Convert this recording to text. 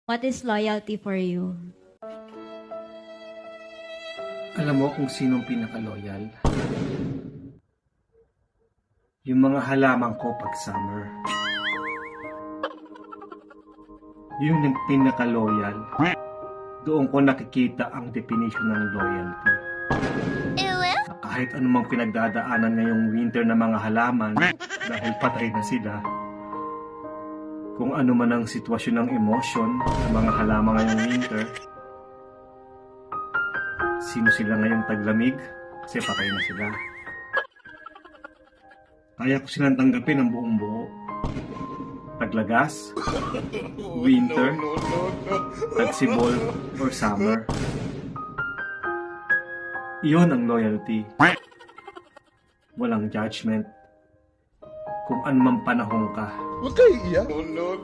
What is loyalty for you? Alam mo kung sinong pinaka-loyal? Yung mga halaman ko pag summer. Yun yung pinaka-loyal. Doon ko nakikita ang definition ng loyalty. Na kahit anumang pinagdadaanan ngayong winter ng mga halaman dahil patay na sila. Kung ano man ang sitwasyon ng emosyon ng mga halaman ngayong winter, sino sila ngayong taglamig kasi patay na sila. Kaya ko silang tanggapin ang buong buo. Taglagas, winter, tagsibol, or summer. Iyon ang loyalty. Walang judgment. Kung anumang panahon ka. Huwag kayo iiyak. No.